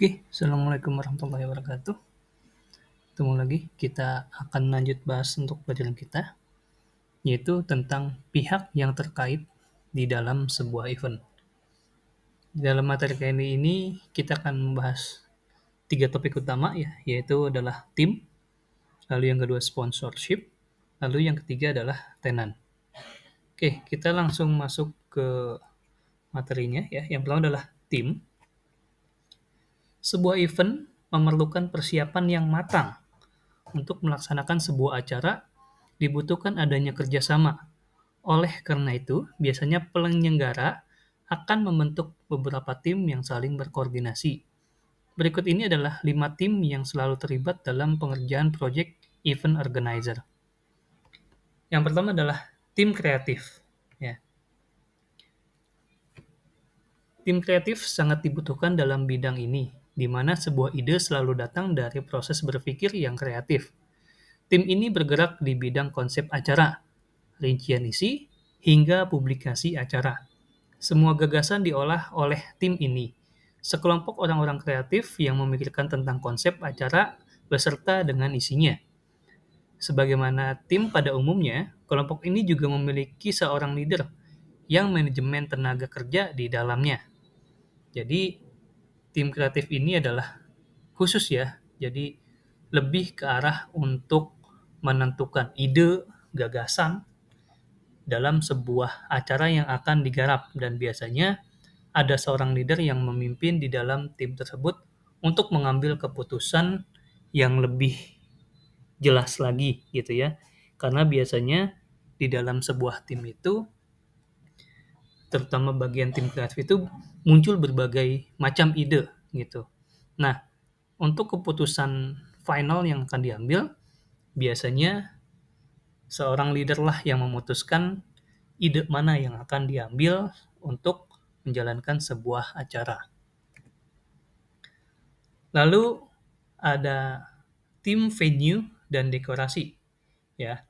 Oke, Assalamualaikum warahmatullahi wabarakatuh. Ketemu lagi, kita akan lanjut bahas untuk pelajaran kita, yaitu tentang pihak yang terkait di dalam sebuah event. Di dalam materi kali ini, kita akan membahas 3 topik utama ya, yaitu adalah tim, lalu yang kedua sponsorship, lalu yang ketiga adalah tenan. Oke, kita langsung masuk ke materinya ya. Yang pertama adalah tim. Sebuah event memerlukan persiapan yang matang. Untuk melaksanakan sebuah acara, dibutuhkan adanya kerjasama. Oleh karena itu, biasanya penyelenggara akan membentuk beberapa tim yang saling berkoordinasi. Berikut ini adalah 5 tim yang selalu terlibat dalam pengerjaan proyek event organizer. Yang pertama adalah tim kreatif. Ya. Tim kreatif sangat dibutuhkan dalam bidang ini, di mana sebuah ide selalu datang dari proses berpikir yang kreatif. Tim ini bergerak di bidang konsep acara, rincian isi, hingga publikasi acara. Semua gagasan diolah oleh tim ini, sekelompok orang-orang kreatif yang memikirkan tentang konsep acara beserta dengan isinya. Sebagaimana tim pada umumnya, kelompok ini juga memiliki seorang leader yang manajemen tenaga kerja di dalamnya. Jadi, tim kreatif ini adalah khusus ya, jadi lebih ke arah untuk menentukan ide, gagasan dalam sebuah acara yang akan digarap, dan biasanya ada seorang leader yang memimpin di dalam tim tersebut untuk mengambil keputusan yang lebih jelas lagi gitu ya. Karena biasanya di dalam sebuah tim itu, terutama bagian tim kreatif itu, muncul berbagai macam ide gitu. Nah, untuk keputusan final yang akan diambil, biasanya seorang leader lah yang memutuskan ide mana yang akan diambil untuk menjalankan sebuah acara. Lalu ada tim venue dan dekorasi. Ya,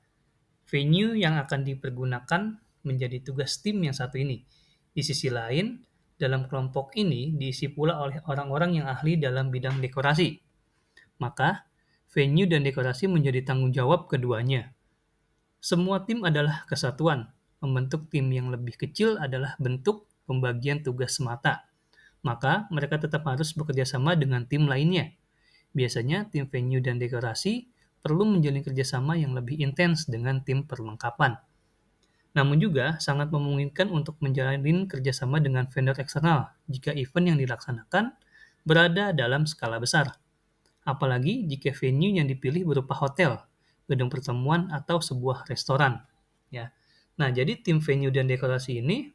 venue yang akan dipergunakan menjadi tugas tim yang satu ini. Di sisi lain, dalam kelompok ini diisi pula oleh orang-orang yang ahli dalam bidang dekorasi. Maka, venue dan dekorasi menjadi tanggung jawab keduanya. Semua tim adalah kesatuan. Membentuk tim yang lebih kecil adalah bentuk pembagian tugas semata. Maka, mereka tetap harus bekerja sama dengan tim lainnya. Biasanya, tim venue dan dekorasi perlu menjalin kerjasama yang lebih intens dengan tim perlengkapan. Namun juga sangat memungkinkan untuk menjalin kerjasama dengan vendor eksternal jika event yang dilaksanakan berada dalam skala besar. Apalagi jika venue yang dipilih berupa hotel, gedung pertemuan, atau sebuah restoran. Ya. Nah, jadi tim venue dan dekorasi ini,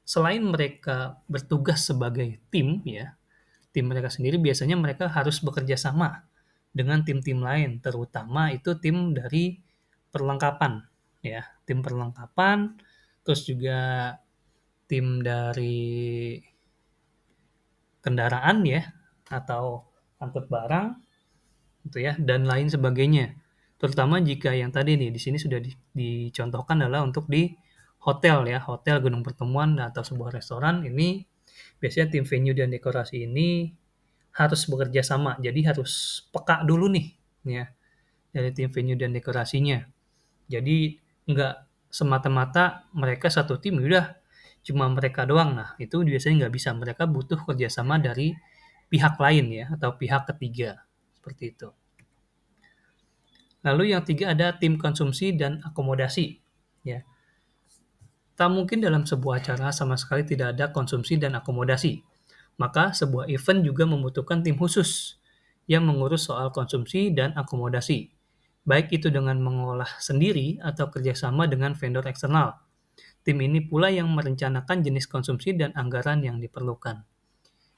selain mereka bertugas sebagai tim, ya, tim mereka sendiri biasanya mereka harus bekerja sama dengan tim-tim lain, terutama itu tim dari perlengkapan, ya, tim perlengkapan, terus juga tim dari kendaraan ya, atau angkut barang, gitu ya, dan lain sebagainya. Terutama jika yang tadi nih di sini sudah dicontohkan adalah untuk di hotel ya, hotel, gedung pertemuan, atau sebuah restoran. Ini biasanya tim venue dan dekorasi ini harus bekerja sama, jadi harus peka dulu nih ya dari tim venue dan dekorasinya. Jadi nggak semata-mata mereka satu tim udah cuma mereka doang. Nah, itu biasanya nggak bisa. Mereka butuh kerjasama dari pihak lain ya, atau pihak ketiga. Seperti itu. Lalu yang tiga ada tim konsumsi dan akomodasi. Ya. Tak mungkin dalam sebuah acara sama sekali tidak ada konsumsi dan akomodasi. Maka sebuah event juga membutuhkan tim khusus yang mengurus soal konsumsi dan akomodasi. Baik itu dengan mengolah sendiri atau kerjasama dengan vendor eksternal. Tim ini pula yang merencanakan jenis konsumsi dan anggaran yang diperlukan.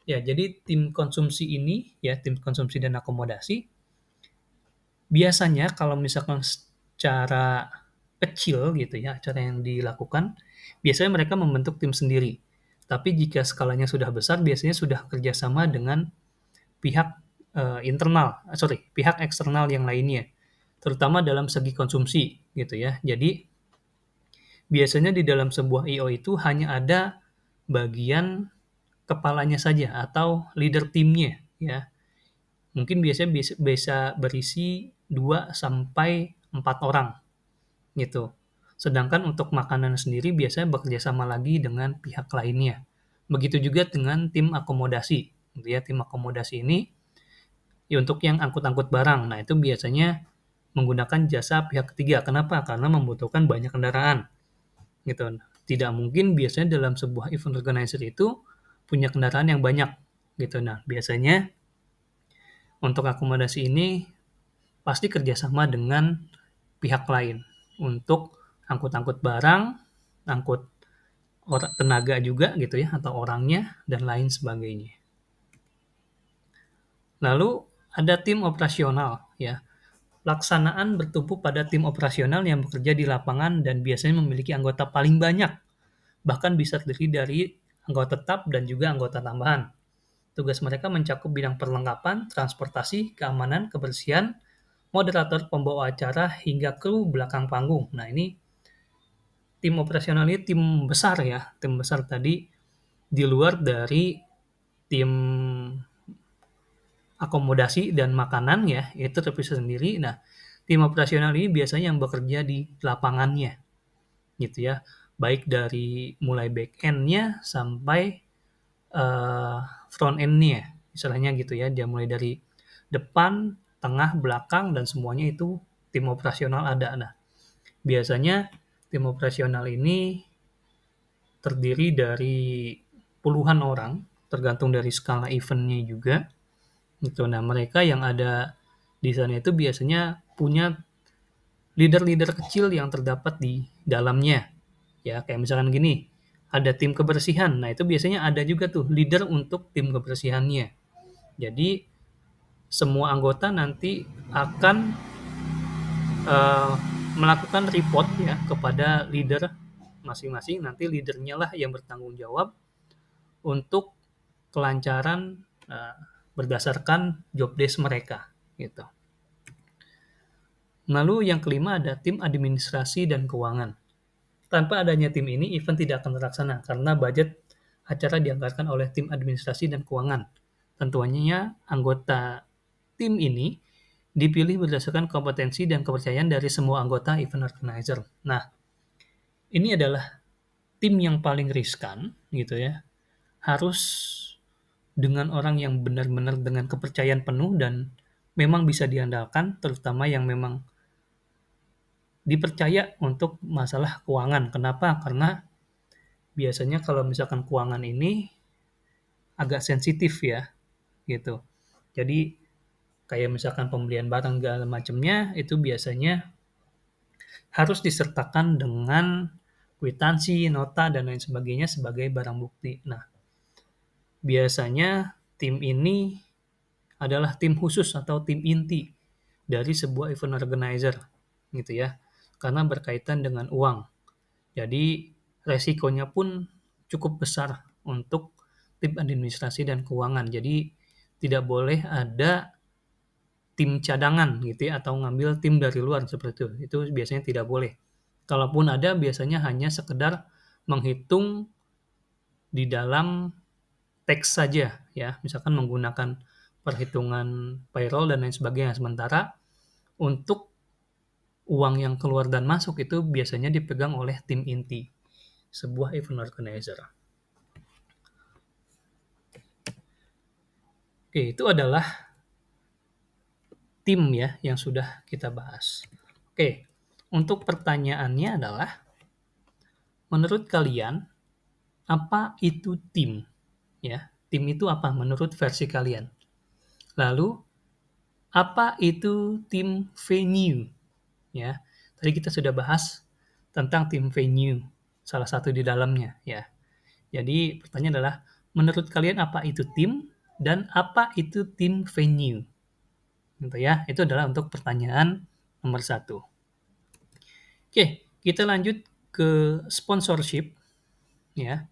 Ya, jadi tim konsumsi ini, ya, tim konsumsi dan akomodasi, biasanya kalau misalkan secara kecil gitu ya, acara yang dilakukan, biasanya mereka membentuk tim sendiri. Tapi jika skalanya sudah besar, biasanya sudah kerjasama dengan pihak pihak eksternal yang lainnya, terutama dalam segi konsumsi gitu ya. Jadi biasanya di dalam sebuah I.O. itu hanya ada bagian kepalanya saja atau leader timnya ya. Mungkin biasanya bisa berisi 2 sampai 4 orang gitu. Sedangkan untuk makanan sendiri biasanya bekerja sama lagi dengan pihak lainnya. Begitu juga dengan tim akomodasi gitu ya. Tim akomodasi ini ya untuk yang angkut-angkut barang. Nah, itu biasanya menggunakan jasa pihak ketiga. Kenapa? Karena membutuhkan banyak kendaraan gitu. Tidak mungkin biasanya dalam sebuah event organizer itu punya kendaraan yang banyak gitu. Nah, biasanya untuk akomodasi ini pasti kerjasama dengan pihak lain untuk angkut-angkut barang, angkut tenaga juga gitu ya, atau orangnya, dan lain sebagainya. Lalu ada tim operasional ya. Pelaksanaan bertumpu pada tim operasional yang bekerja di lapangan dan biasanya memiliki anggota paling banyak, bahkan bisa terdiri dari anggota tetap dan juga anggota tambahan. Tugas mereka mencakup bidang perlengkapan, transportasi, keamanan, kebersihan, moderator, pembawa acara, hingga kru belakang panggung. Nah, ini tim operasional ini tim besar ya, tim besar tadi di luar dari tim akomodasi dan makanan ya, itu terpisah sendiri. Nah, tim operasional ini biasanya yang bekerja di lapangannya, gitu ya. Baik dari mulai back end-nya sampai front end-nya, istilahnya gitu ya. Dia mulai dari depan, tengah, belakang, dan semuanya itu tim operasional ada. Nah, biasanya tim operasional ini terdiri dari puluhan orang, tergantung dari skala event-nya juga. Gitu. Nah, mereka yang ada di sana itu biasanya punya leader-leader kecil yang terdapat di dalamnya. Ya, kayak misalkan gini, ada tim kebersihan. Nah, itu biasanya ada juga tuh leader untuk tim kebersihannya. Jadi, semua anggota nanti akan eh, melakukan report ya kepada leader masing-masing. Nanti leadernya lah yang bertanggung jawab untuk kelancaran berdasarkan job desk mereka gitu. Lalu yang kelima ada tim administrasi dan keuangan. Tanpa adanya tim ini, event tidak akan terlaksana karena budget acara dianggarkan oleh tim administrasi dan keuangan. Tentunya anggota tim ini dipilih berdasarkan kompetensi dan kepercayaan dari semua anggota event organizer. Nah, ini adalah tim yang paling riskan gitu ya. Harus dengan orang yang benar-benar dengan kepercayaan penuh dan memang bisa diandalkan, terutama yang memang dipercaya untuk masalah keuangan. Kenapa? Karena biasanya kalau misalkan keuangan ini agak sensitif ya, gitu. Jadi kayak misalkan pembelian barang segala macamnya itu biasanya harus disertakan dengan kwitansi, nota, dan lain sebagainya sebagai barang bukti. Nah, biasanya tim ini adalah tim khusus atau tim inti dari sebuah event organizer, gitu ya, karena berkaitan dengan uang. Jadi resikonya pun cukup besar untuk tim administrasi dan keuangan. Jadi tidak boleh ada tim cadangan gitu ya atau ngambil tim dari luar seperti itu. Itu biasanya tidak boleh. Kalaupun ada biasanya hanya sekedar menghitung di dalam teks saja ya, misalkan menggunakan perhitungan payroll dan lain sebagainya. Sementara untuk uang yang keluar dan masuk itu biasanya dipegang oleh tim inti sebuah event organizer. Oke, itu adalah tim ya yang sudah kita bahas. Oke, untuk pertanyaannya adalah, menurut kalian apa itu tim? Ya, tim itu apa menurut versi kalian? Lalu, apa itu tim venue? Ya, tadi kita sudah bahas tentang tim venue, salah satu di dalamnya ya. Jadi pertanyaan adalah, menurut kalian apa itu tim dan apa itu tim venue? Gitu ya, itu adalah untuk pertanyaan nomor 1. Oke, kita lanjut ke sponsorship ya.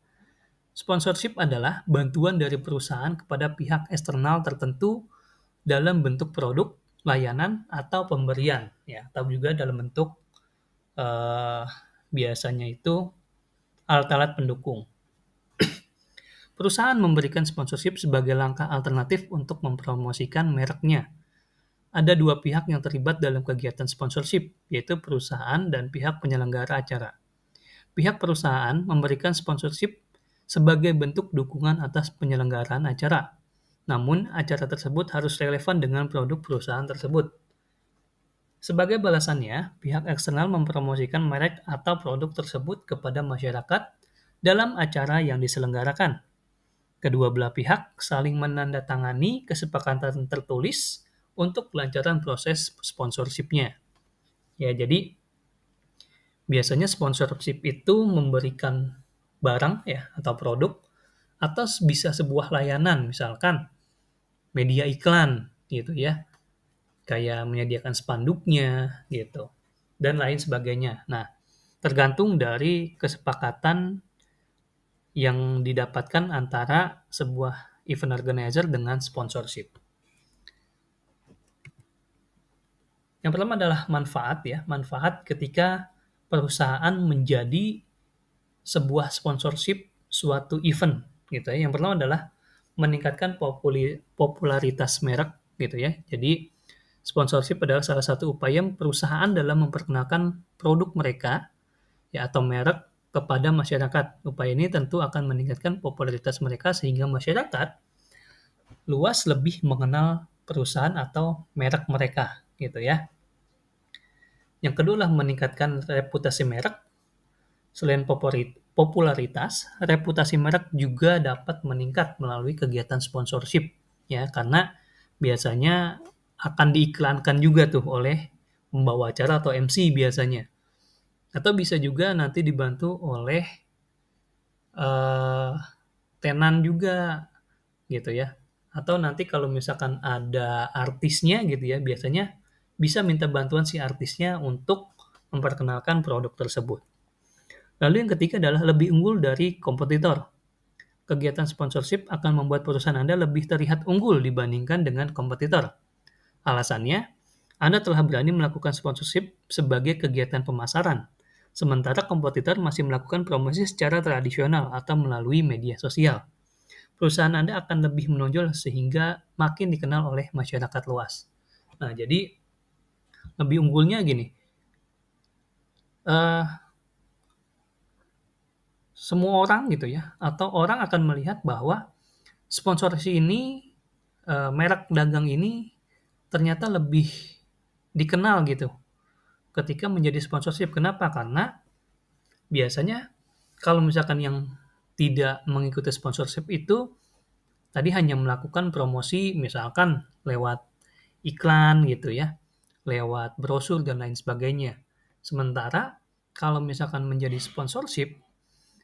Sponsorship adalah bantuan dari perusahaan kepada pihak eksternal tertentu dalam bentuk produk, layanan, atau pemberian ya, atau juga dalam bentuk biasanya itu alat-alat pendukung. perusahaan memberikan sponsorship sebagai langkah alternatif untuk mempromosikan mereknya. Ada dua pihak yang terlibat dalam kegiatan sponsorship, yaitu perusahaan dan pihak penyelenggara acara. Pihak perusahaan memberikan sponsorship sebagai bentuk dukungan atas penyelenggaraan acara. Namun, acara tersebut harus relevan dengan produk perusahaan tersebut. Sebagai balasannya, pihak eksternal mempromosikan merek atau produk tersebut kepada masyarakat dalam acara yang diselenggarakan. Kedua belah pihak saling menandatangani kesepakatan tertulis untuk kelancaran proses sponsorship-nya. Ya, jadi biasanya sponsorship itu memberikan barang ya atau produk atau bisa sebuah layanan, misalkan media iklan gitu ya, kayak menyediakan spanduknya gitu dan lain sebagainya. Nah, tergantung dari kesepakatan yang didapatkan antara sebuah event organizer dengan sponsorship. Yang pertama adalah manfaat ya, manfaat ketika perusahaan menjadi sebuah sponsorship suatu event gitu ya. Yang pertama adalah meningkatkan popularitas merek gitu ya. Jadi sponsorship adalah salah satu upaya perusahaan dalam memperkenalkan produk mereka ya atau merek kepada masyarakat. Upaya ini tentu akan meningkatkan popularitas mereka sehingga masyarakat luas lebih mengenal perusahaan atau merek mereka gitu ya. Yang kedua adalah meningkatkan reputasi merek. Selain popularitas, reputasi merek juga dapat meningkat melalui kegiatan sponsorship ya karena biasanya akan diiklankan juga tuh oleh pembawa acara atau MC biasanya. Atau bisa juga nanti dibantu oleh tenan juga gitu ya. Atau nanti kalau misalkan ada artisnya gitu ya, biasanya bisa minta bantuan si artisnya untuk memperkenalkan produk tersebut. Lalu yang ketiga adalah lebih unggul dari kompetitor. Kegiatan sponsorship akan membuat perusahaan Anda lebih terlihat unggul dibandingkan dengan kompetitor. Alasannya, Anda telah berani melakukan sponsorship sebagai kegiatan pemasaran, sementara kompetitor masih melakukan promosi secara tradisional atau melalui media sosial. Perusahaan Anda akan lebih menonjol sehingga makin dikenal oleh masyarakat luas. Nah, jadi lebih unggulnya gini, semua orang gitu ya, atau orang akan melihat bahwa sponsorship ini, merek dagang ini ternyata lebih dikenal gitu ketika menjadi sponsorship. Kenapa? Karena biasanya kalau misalkan yang tidak mengikuti sponsorship itu tadi hanya melakukan promosi misalkan lewat iklan gitu ya, lewat brosur dan lain sebagainya. Sementara kalau misalkan menjadi sponsorship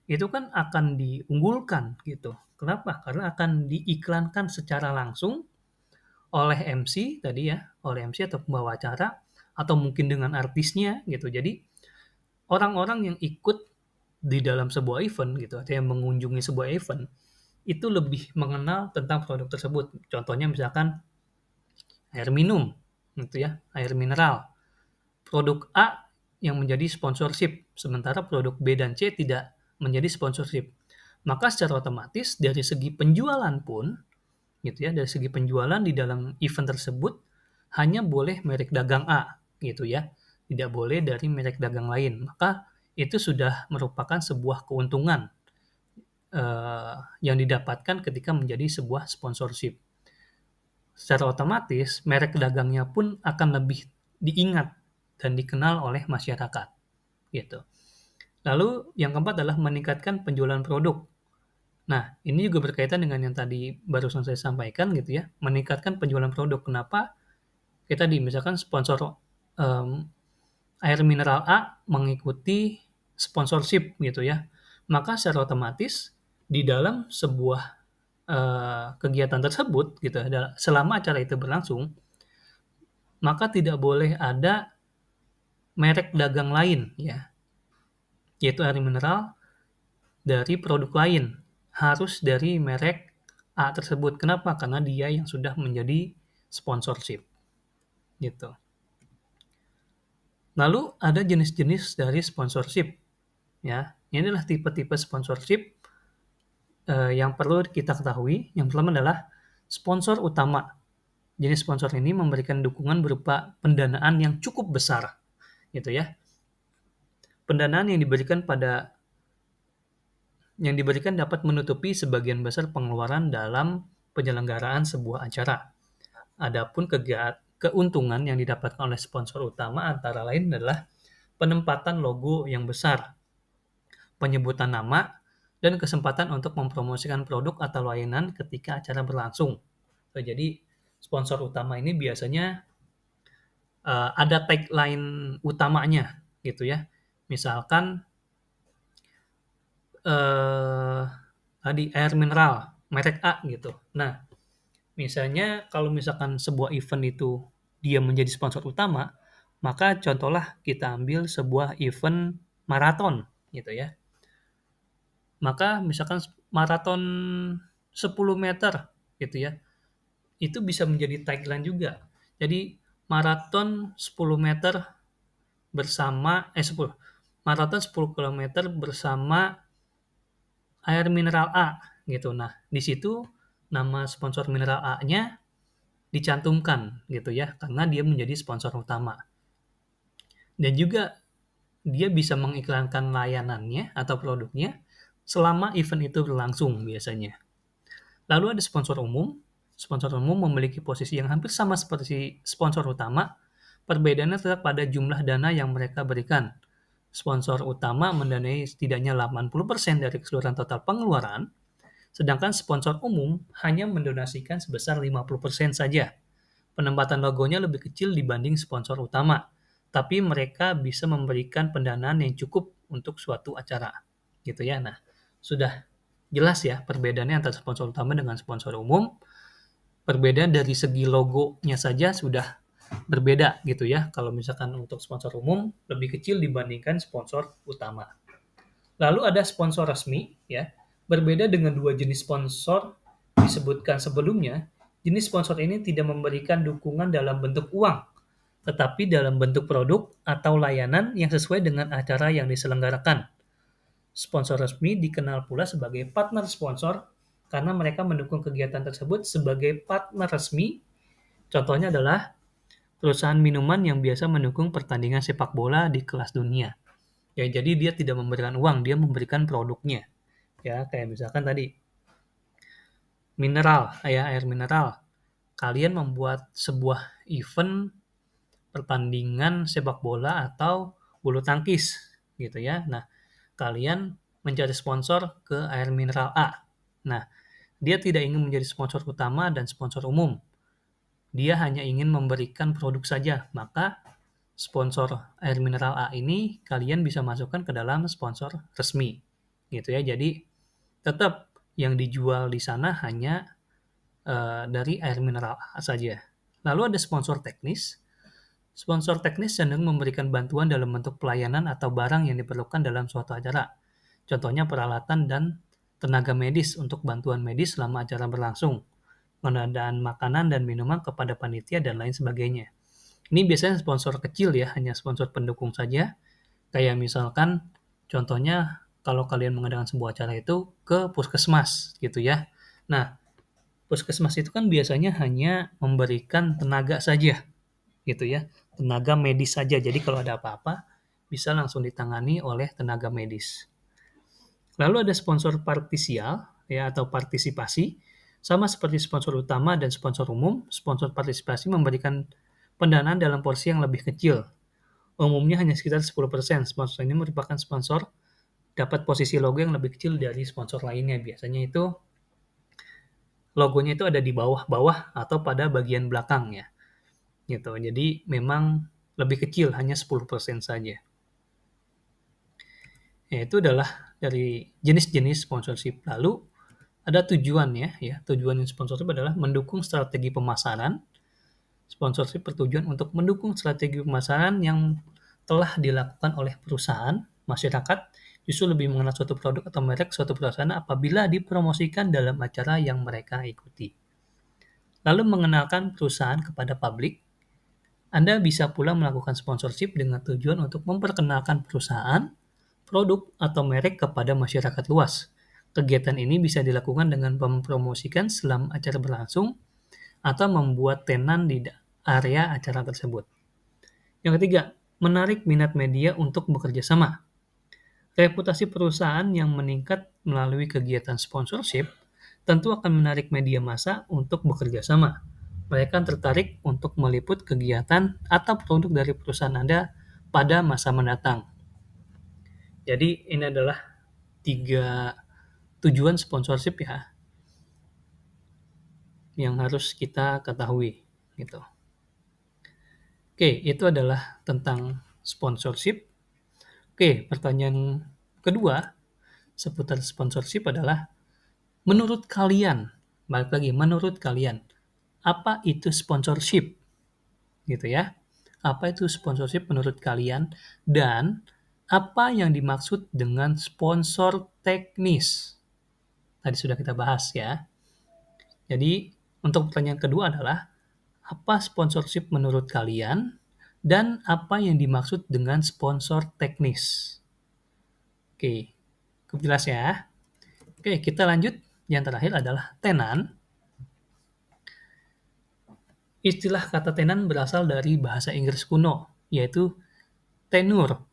itu kan akan diunggulkan gitu. Kenapa? Karena akan diiklankan secara langsung oleh MC tadi ya, oleh MC atau pembawa acara atau mungkin dengan artisnya gitu. Jadi orang-orang yang ikut di dalam sebuah event gitu atau yang mengunjungi sebuah event itu lebih mengenal tentang produk tersebut. Contohnya misalkan air minum gitu ya, air mineral. Produk A yang menjadi sponsorship, sementara produk B dan C tidak menjadi sponsorship. Maka secara otomatis dari segi penjualan pun gitu ya, dari segi penjualan di dalam event tersebut hanya boleh merek dagang A gitu ya. Tidak boleh dari merek dagang lain. Maka itu sudah merupakan sebuah keuntungan yang didapatkan ketika menjadi sebuah sponsorship. Secara otomatis merek dagangnya pun akan lebih diingat dan dikenal oleh masyarakat gitu. Lalu yang keempat adalah meningkatkan penjualan produk. Nah, ini juga berkaitan dengan yang tadi barusan saya sampaikan gitu ya, meningkatkan penjualan produk. Kenapa? Kita misalkan sponsor air mineral A mengikuti sponsorship gitu ya, maka secara otomatis di dalam sebuah kegiatan tersebut gitu, selama acara itu berlangsung, maka tidak boleh ada merek dagang lain ya, yaitu air mineral dari produk lain, harus dari merek A tersebut. Kenapa? Karena dia yang sudah menjadi sponsorship gitu. Lalu ada jenis-jenis dari sponsorship ya. Ini adalah tipe-tipe sponsorship yang perlu kita ketahui, yang pertama adalah sponsor utama. Jenis sponsor ini memberikan dukungan berupa pendanaan yang cukup besar, gitu ya. Pendanaan yang diberikan dapat menutupi sebagian besar pengeluaran dalam penyelenggaraan sebuah acara. Adapun keuntungan yang didapatkan oleh sponsor utama antara lain adalah penempatan logo yang besar, penyebutan nama, dan kesempatan untuk mempromosikan produk atau layanan ketika acara berlangsung. Jadi sponsor utama ini biasanya ada tagline utamanya gitu ya. Misalkan tadi air mineral merek A gitu. Nah, misalnya kalau misalkan sebuah event itu dia menjadi sponsor utama, maka contohlah kita ambil sebuah event maraton gitu ya. Maka misalkan maraton 10 meter gitu ya. Itu bisa menjadi tagline juga. Jadi maraton 10 meter bersama 10 maraton 10 kilometer bersama air mineral A gitu. Nah, di situ nama sponsor mineral A-nya dicantumkan gitu ya, karena dia menjadi sponsor utama. Dan juga dia bisa mengiklankan layanannya atau produknya selama event itu berlangsung biasanya. Lalu ada sponsor umum. Sponsor umum memiliki posisi yang hampir sama seperti sponsor utama. Perbedaannya terletak pada jumlah dana yang mereka berikan. Sponsor utama mendanai setidaknya 80% dari keseluruhan total pengeluaran, sedangkan sponsor umum hanya mendonasikan sebesar 50% saja. Penempatan logonya lebih kecil dibanding sponsor utama, tapi mereka bisa memberikan pendanaan yang cukup untuk suatu acara. Gitu ya. Nah, sudah jelas ya perbedaannya antara sponsor utama dengan sponsor umum. Perbedaan dari segi logonya saja sudah berbeda gitu ya. Kalau misalkan untuk sponsor umum lebih kecil dibandingkan sponsor utama. Lalu ada sponsor resmi ya. Berbeda dengan dua jenis sponsor disebutkan sebelumnya, jenis sponsor ini tidak memberikan dukungan dalam bentuk uang, tetapi dalam bentuk produk atau layanan yang sesuai dengan acara yang diselenggarakan. Sponsor resmi dikenal pula sebagai partner sponsor karena mereka mendukung kegiatan tersebut sebagai partner resmi. Contohnya adalah perusahaan minuman yang biasa mendukung pertandingan sepak bola di kelas dunia. Ya, jadi dia tidak memberikan uang, dia memberikan produknya. Ya, kayak misalkan tadi mineral, ya air mineral. Kalian membuat sebuah event pertandingan sepak bola atau bulu tangkis gitu ya. Nah, kalian mencari sponsor ke air mineral A. Nah, dia tidak ingin menjadi sponsor utama dan sponsor umum. Dia hanya ingin memberikan produk saja. Maka sponsor air mineral A ini kalian bisa masukkan ke dalam sponsor resmi. Gitu ya. Jadi tetap yang dijual di sana hanya dari air mineral A saja. Lalu ada sponsor teknis. Sponsor teknis cenderung memberikan bantuan dalam bentuk pelayanan atau barang yang diperlukan dalam suatu acara. Contohnya peralatan dan tenaga medis untuk bantuan medis selama acara berlangsung, pengadaan makanan dan minuman kepada panitia dan lain sebagainya. Ini biasanya sponsor kecil ya, hanya sponsor pendukung saja. Kayak misalkan contohnya kalau kalian mengadakan sebuah acara itu ke puskesmas gitu ya. Nah, puskesmas itu kan biasanya hanya memberikan tenaga saja gitu ya, tenaga medis saja. Jadi kalau ada apa-apa bisa langsung ditangani oleh tenaga medis. Lalu ada sponsor partisial ya atau partisipasi. Sama seperti sponsor utama dan sponsor umum, sponsor partisipasi memberikan pendanaan dalam porsi yang lebih kecil. Umumnya hanya sekitar 10%. Sponsor ini merupakan sponsor dapat posisi logo yang lebih kecil dari sponsor lainnya. Biasanya itu logonya itu ada di bawah-bawah atau pada bagian belakang ya. Gitu. Jadi memang lebih kecil, hanya 10% saja. Ya, itu adalah dari jenis-jenis sponsorship. Lalu ada tujuannya ya. Tujuan sponsorship adalah mendukung strategi pemasaran. Sponsorship bertujuan untuk mendukung strategi pemasaran yang telah dilakukan oleh perusahaan. Masyarakat justru lebih mengenal suatu produk atau merek suatu perusahaan apabila dipromosikan dalam acara yang mereka ikuti. Lalu mengenalkan perusahaan kepada publik. Anda bisa pula melakukan sponsorship dengan tujuan untuk memperkenalkan perusahaan, produk, atau merek kepada masyarakat luas. Kegiatan ini bisa dilakukan dengan mempromosikan selama acara berlangsung atau membuat tenan di area acara tersebut. Yang ketiga, menarik minat media untuk bekerja sama. Reputasi perusahaan yang meningkat melalui kegiatan sponsorship tentu akan menarik media massa untuk bekerja sama. Mereka tertarik untuk meliput kegiatan atau produk dari perusahaan Anda pada masa mendatang. Jadi ini adalah 3 tujuan sponsorship ya yang harus kita ketahui gitu. Oke, itu adalah tentang sponsorship. Oke, pertanyaan kedua seputar sponsorship adalah menurut kalian, balik lagi, menurut kalian, apa itu sponsorship? Gitu ya. Apa itu sponsorship menurut kalian? Dan apa yang dimaksud dengan sponsor teknis? Tadi sudah kita bahas ya. Jadi, untuk pertanyaan kedua adalah, apa sponsorship menurut kalian? Dan apa yang dimaksud dengan sponsor teknis? Oke, cukup jelas ya. Oke, kita lanjut. Yang terakhir adalah tenan. Istilah kata tenan berasal dari bahasa Inggris kuno, yaitu tenure.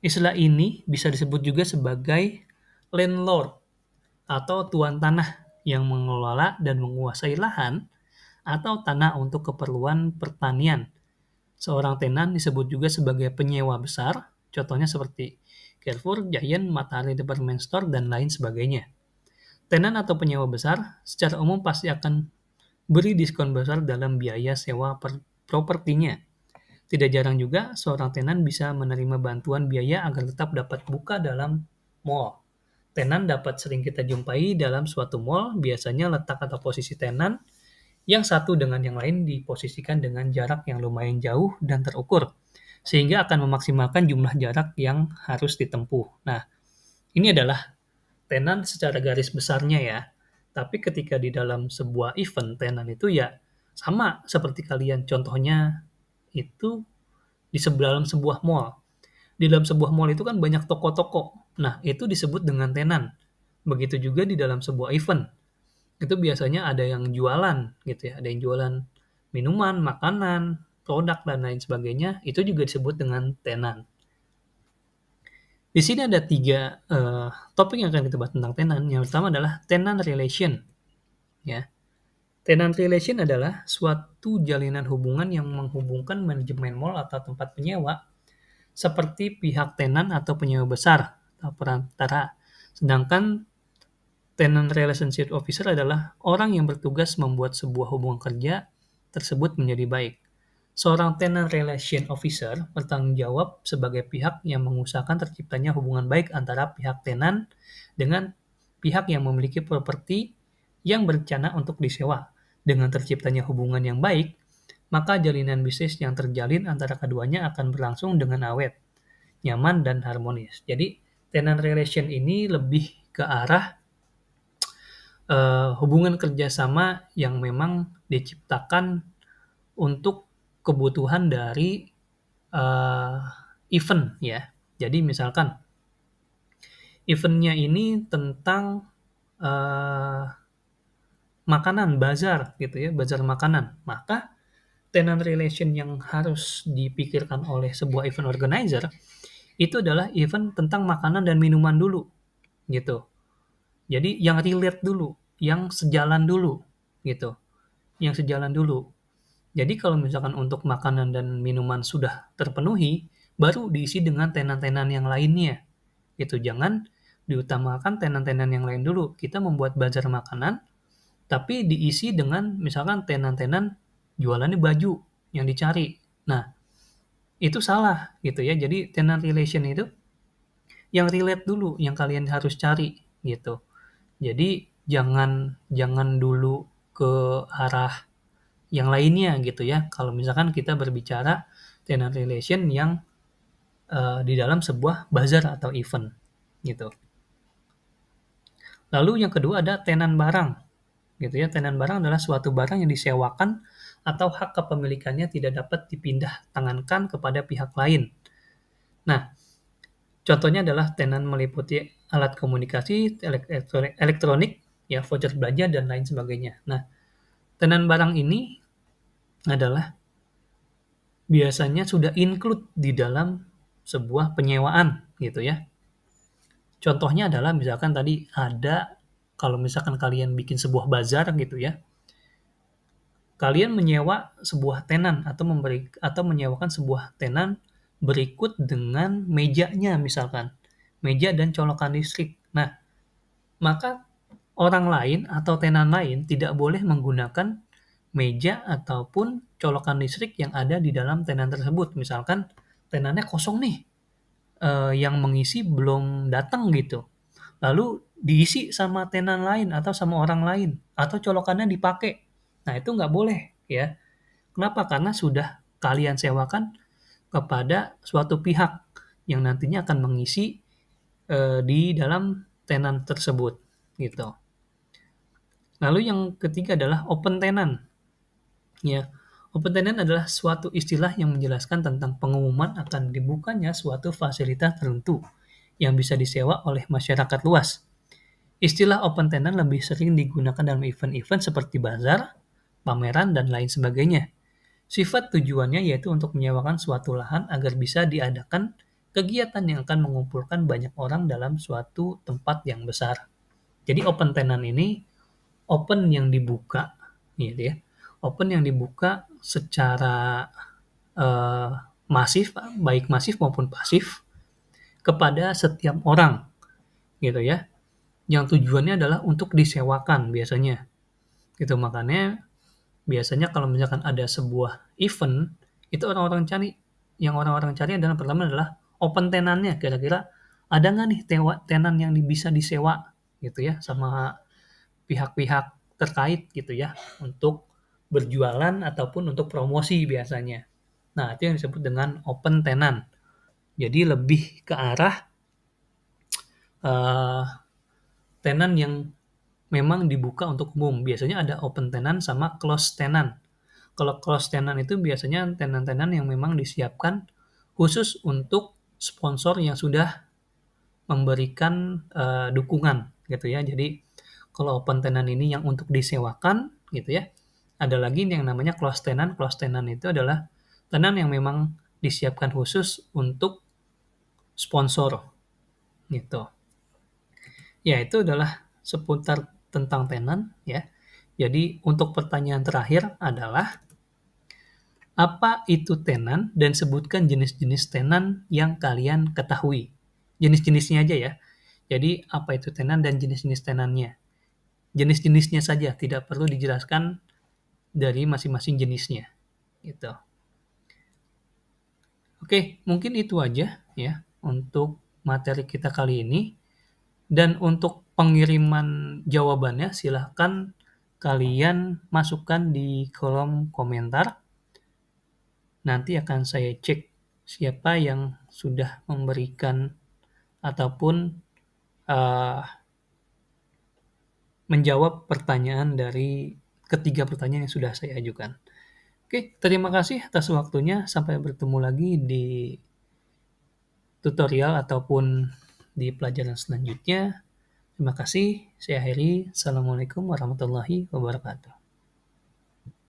Istilah ini bisa disebut juga sebagai landlord atau tuan tanah yang mengelola dan menguasai lahan atau tanah untuk keperluan pertanian. Seorang tenan disebut juga sebagai penyewa besar, contohnya seperti Carrefour, Giant, Matahari Department Store, dan lain sebagainya. Tenan atau penyewa besar secara umum pasti akan beri diskon besar dalam biaya sewa propertinya. Tidak jarang juga seorang tenan bisa menerima bantuan biaya agar tetap dapat buka dalam mall. Tenan dapat sering kita jumpai dalam suatu mall, biasanya letak atau posisi tenan yang satu dengan yang lain diposisikan dengan jarak yang lumayan jauh dan terukur, sehingga akan memaksimalkan jumlah jarak yang harus ditempuh. Nah, ini adalah tenan secara garis besarnya ya. Tapi ketika di dalam sebuah event tenan itu ya sama seperti kalian contohnya itu dalam sebuah mall. Di dalam sebuah mall itu kan banyak toko-toko. Nah, itu disebut dengan tenan. Begitu juga di dalam sebuah event. Itu biasanya ada yang jualan gitu ya, ada yang jualan minuman, makanan, produk dan lain sebagainya, itu juga disebut dengan tenan. Di sini ada 3 topik yang akan kita bahas tentang tenan. Yang pertama adalah tenant relation. Ya. Tenant relation adalah suatu jalinan hubungan yang menghubungkan manajemen mall atau tempat penyewa seperti pihak tenan atau penyewa besar atau perantara. Sedangkan tenant relationship officer adalah orang yang bertugas membuat sebuah hubungan kerja tersebut menjadi baik. Seorang tenant relation officer bertanggung jawab sebagai pihak yang mengusahakan terciptanya hubungan baik antara pihak tenan dengan pihak yang memiliki properti yang berencana untuk disewa. Dengan terciptanya hubungan yang baik, maka jalinan bisnis yang terjalin antara keduanya akan berlangsung dengan awet, nyaman, dan harmonis. Jadi, tenant relation ini lebih ke arah hubungan kerjasama yang memang diciptakan untuk kebutuhan dari event ya. Jadi misalkan eventnya ini tentang makanan, bazar gitu ya, bazar makanan. Maka tenant relation yang harus dipikirkan oleh sebuah event organizer itu adalah event tentang makanan dan minuman dulu gitu. Jadi yang relate dulu, yang sejalan dulu gitu. Yang sejalan dulu. Jadi kalau misalkan untuk makanan dan minuman sudah terpenuhi, baru diisi dengan tenan-tenan yang lainnya. Itu jangan diutamakan tenan-tenan yang lain dulu. Kita membuat bazar makanan, tapi diisi dengan misalkan tenan-tenan jualannya baju yang dicari. Nah, itu salah gitu ya. Jadi tenant relation itu yang relate dulu, yang kalian harus cari gitu. Jadi jangan dulu ke arah yang lainnya gitu ya. Kalau misalkan kita berbicara tenant relation yang di dalam sebuah bazar atau event gitu. Lalu yang kedua ada tenan barang gitu ya. Tenan barang adalah suatu barang yang disewakan atau hak kepemilikannya tidak dapat dipindah tangankan kepada pihak lain. Nah, contohnya adalah tenan meliputi alat komunikasi, elektronik, ya voucher belanja dan lain sebagainya. Nah, tenan barang ini adalah biasanya sudah include di dalam sebuah penyewaan gitu ya. Contohnya adalah misalkan tadi ada kalau misalkan kalian bikin sebuah bazar gitu ya, kalian menyewa sebuah tenan atau menyewakan sebuah tenan berikut dengan mejanya misalkan, meja dan colokan listrik. Nah, maka orang lain atau tenan lain tidak boleh menggunakan meja ataupun colokan listrik yang ada di dalam tenan tersebut. Misalkan tenannya kosong nih, yang mengisi belum datang gitu. Lalu diisi sama tenan lain atau sama orang lain atau colokannya dipakai. Nah, itu nggak boleh ya. Kenapa? Karena sudah kalian sewakan kepada suatu pihak yang nantinya akan mengisi di dalam tenan tersebut gitu. Lalu yang ketiga adalah open tenant. Ya, open tenant adalah suatu istilah yang menjelaskan tentang pengumuman akan dibukanya suatu fasilitas tertentu yang bisa disewa oleh masyarakat luas. Istilah open tenant lebih sering digunakan dalam event-event seperti bazar, pameran, dan lain sebagainya. Sifat tujuannya yaitu untuk menyewakan suatu lahan agar bisa diadakan kegiatan yang akan mengumpulkan banyak orang dalam suatu tempat yang besar. Jadi open tenant ini open yang dibuka, gitu ya. Open yang dibuka secara eh, masif, baik masif maupun pasif kepada setiap orang, gitu ya. Yang tujuannya adalah untuk disewakan biasanya. Gitu makanya biasanya kalau misalkan ada sebuah event, itu orang-orang cari adalah pertama adalah open tenannya, kira-kira ada nggak nih tenan yang bisa disewa gitu ya sama pihak-pihak terkait gitu ya untuk berjualan ataupun untuk promosi biasanya. Nah, itu yang disebut dengan open tenant. Jadi lebih ke arah uh, tenan yang memang dibuka untuk umum. Biasanya ada open tenant sama close tenant. Kalau close tenant itu biasanya tenan-tenan yang memang disiapkan khusus untuk sponsor yang sudah memberikan dukungan gitu ya. Jadi kalau open tenant ini yang untuk disewakan gitu ya. Ada lagi yang namanya close tenant. Close tenant itu adalah tenan yang memang disiapkan khusus untuk sponsor gitu. Ya, itu adalah seputar tentang tenan ya. Jadi untuk pertanyaan terakhir adalah apa itu tenan dan sebutkan jenis-jenis tenan yang kalian ketahui. Jenis-jenisnya aja ya. Jadi apa itu tenan dan jenis-jenis tenannya. Jenis-jenisnya saja, tidak perlu dijelaskan dari masing-masing jenisnya. Gitu. Oke, mungkin itu aja ya untuk materi kita kali ini. Dan untuk pengiriman jawabannya silahkan kalian masukkan di kolom komentar. Nanti akan saya cek siapa yang sudah memberikan ataupun menjawab pertanyaan dari ketiga pertanyaan yang sudah saya ajukan. Oke, terima kasih atas waktunya. Sampai bertemu lagi di tutorial ataupun di pelajaran selanjutnya. Terima kasih. Saya Heri. Assalamualaikum warahmatullahi wabarakatuh.